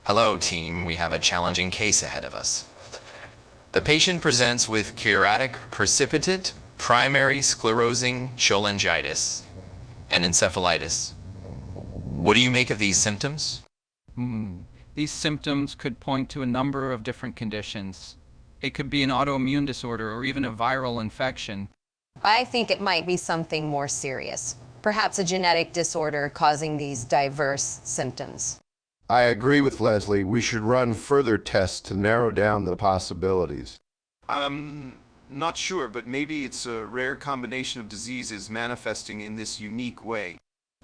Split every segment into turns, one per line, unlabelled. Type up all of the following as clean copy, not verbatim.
Hello, team. We have a challenging case ahead of us. The patient presents with curatic precipitate primary sclerosing cholangitis and encephalitis. What do you make of these symptoms?
These symptoms could point to a number of different conditions. It could be an autoimmune disorder or even a viral infection.
I think it might be something more serious. Perhaps a genetic disorder causing these diverse symptoms.
I agree with Leslie. We should run further tests to narrow down the possibilities.
I'm not sure, but maybe it's a rare combination of diseases manifesting in this unique way.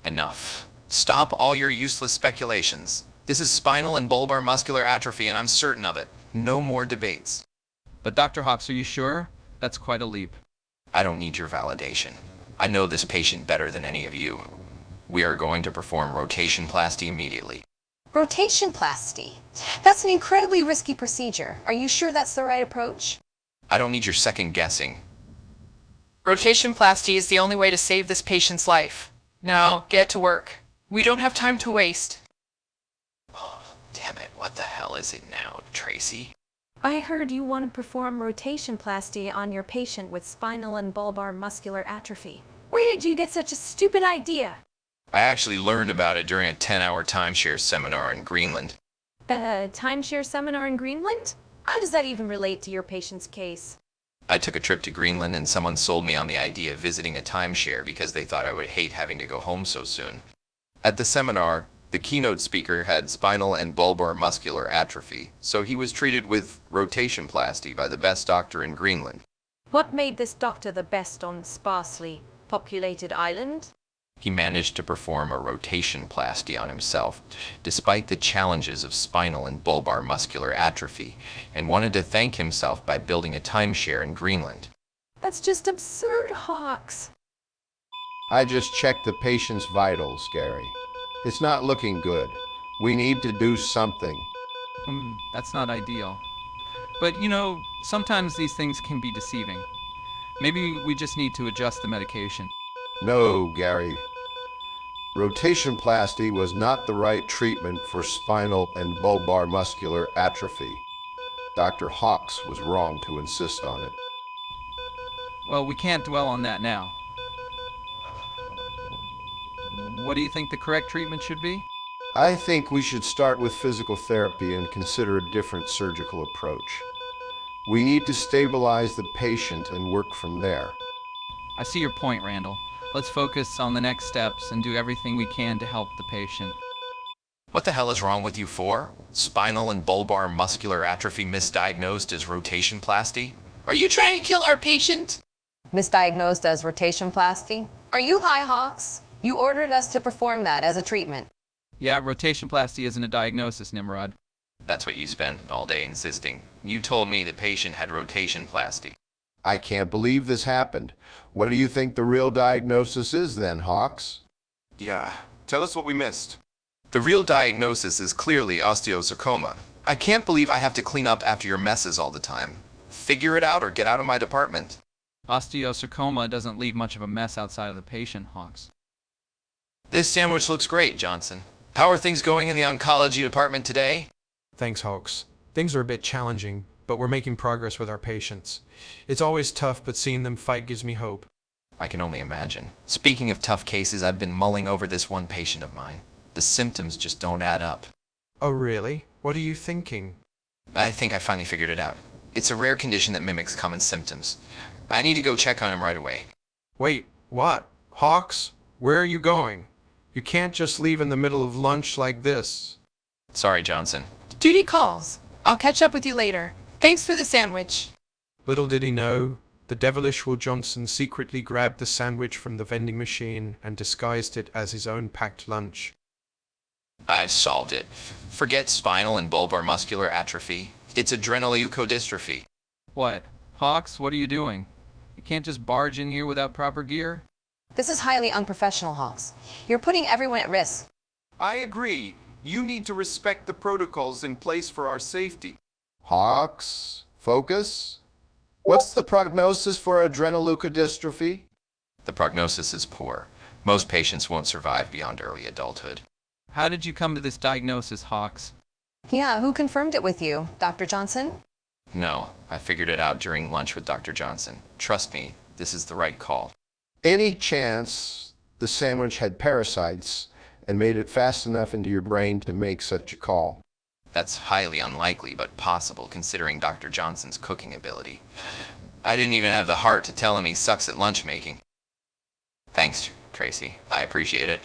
Enough. Stop all your useless speculations. This is spinal and bulbar muscular atrophy, and I'm certain of it. No more debates.
But Dr. Hawks, are you sure? That's quite a leap.
I don't need your validation. I know this patient better than any of you. We are going to perform rotationplasty immediately.
Rotationplasty. That's an incredibly risky procedure. Are you sure that's the right approach?
I don't need your second guessing.
Rotationplasty is the only way to save this patient's life. Now, get to work. We don't have time to waste.
Oh, damn it. What the hell is it now, Tracy?
I heard you want to perform rotationplasty on your patient with spinal and bulbar muscular atrophy. Where did you get such a stupid idea?
I actually learned about it during a 10-hour timeshare seminar in Greenland.
A timeshare seminar in Greenland? How does that even relate to your patient's case?
I took a trip to Greenland and someone sold me on the idea of visiting a timeshare because they thought I would hate having to go home so soon. At the seminar, the keynote speaker had spinal and bulbar muscular atrophy, so he was treated with rotationplasty by the best doctor in Greenland.
What made this doctor the best on sparsely populated island?
He managed to perform a rotationplasty on himself, despite the challenges of spinal and bulbar muscular atrophy, and wanted to thank himself by building a timeshare in Greenland.
That's just absurd, Hawks.
I just checked the patient's vitals, Gary. It's not looking good. We need to do something.
That's not ideal. But sometimes these things can be deceiving. Maybe we just need to adjust the medication.
No, Gary. Rotationplasty was not the right treatment for spinal and bulbar muscular atrophy. Dr. Hawks was wrong to insist on it.
Well, we can't dwell on that now. What do you think the correct treatment should be?
I think we should start with physical therapy and consider a different surgical approach. We need to stabilize the patient and work from there.
I see your point, Randall. Let's focus on the next steps and do everything we can to help the patient.
What the hell is wrong with you four? Spinal and bulbar muscular atrophy misdiagnosed as rotationplasty?
Are you trying to kill our patient?
Misdiagnosed as rotationplasty? Are you high, Hawks? You ordered us to perform that as a treatment.
Yeah, rotationplasty isn't a diagnosis, Nimrod.
That's what you spent all day insisting. You told me the patient had rotationplasty.
I can't believe this happened. What do you think the real diagnosis is then, Hawks?
Yeah, tell us what we missed.
The real diagnosis is clearly osteosarcoma. I can't believe I have to clean up after your messes all the time. Figure it out or get out of my department.
Osteosarcoma doesn't leave much of a mess outside of the patient, Hawks.
This sandwich looks great, Johnson. How are things going in the oncology department today?
Thanks, Hawks. Things are a bit challenging, but we're making progress with our patients. It's always tough, but seeing them fight gives me hope.
I can only imagine. Speaking of tough cases, I've been mulling over this one patient of mine. The symptoms just don't add up.
Oh, really? What are you thinking?
I think I finally figured it out. It's a rare condition that mimics common symptoms. I need to go check on him right away.
Wait, what? Hawks? Where are you going? You can't just leave in the middle of lunch like this.
Sorry, Johnson.
Duty calls. I'll catch up with you later. Thanks for the sandwich.
Little did he know, the devilish Will Johnson secretly grabbed the sandwich from the vending machine and disguised it as his own packed lunch.
I've solved it. Forget spinal and bulbar muscular atrophy. It's adrenoleukodystrophy.
What? Hawks, what are you doing? You can't just barge in here without proper gear?
This is highly unprofessional, Hawks. You're putting everyone at risk.
I agree. You need to respect the protocols in place for our safety.
Hawks, focus. What's the prognosis for adrenoleukodystrophy?
The prognosis is poor. Most patients won't survive beyond early adulthood.
How did you come to this diagnosis, Hawks?
Yeah, who confirmed it with you? Dr. Johnson?
No, I figured it out during lunch with Dr. Johnson. Trust me, this is the right call.
Any chance the sandwich had parasites and made it fast enough into your brain to make such a call?
That's highly unlikely, but possible considering Dr. Johnson's cooking ability. I didn't even have the heart to tell him he sucks at lunch making. Thanks, Tracy. I appreciate it.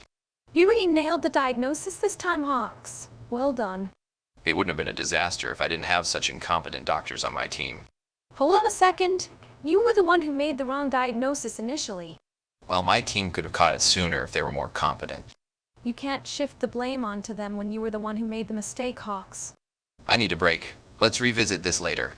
You really nailed the diagnosis this time, Hawks. Well done.
It wouldn't have been a disaster if I didn't have such incompetent doctors on my team.
Hold on a second. You were the one who made the wrong diagnosis initially.
Well, my team could have caught it sooner if they were more competent.
You can't shift the blame onto them when you were the one who made the mistake, Hawks.
I need a break. Let's revisit this later.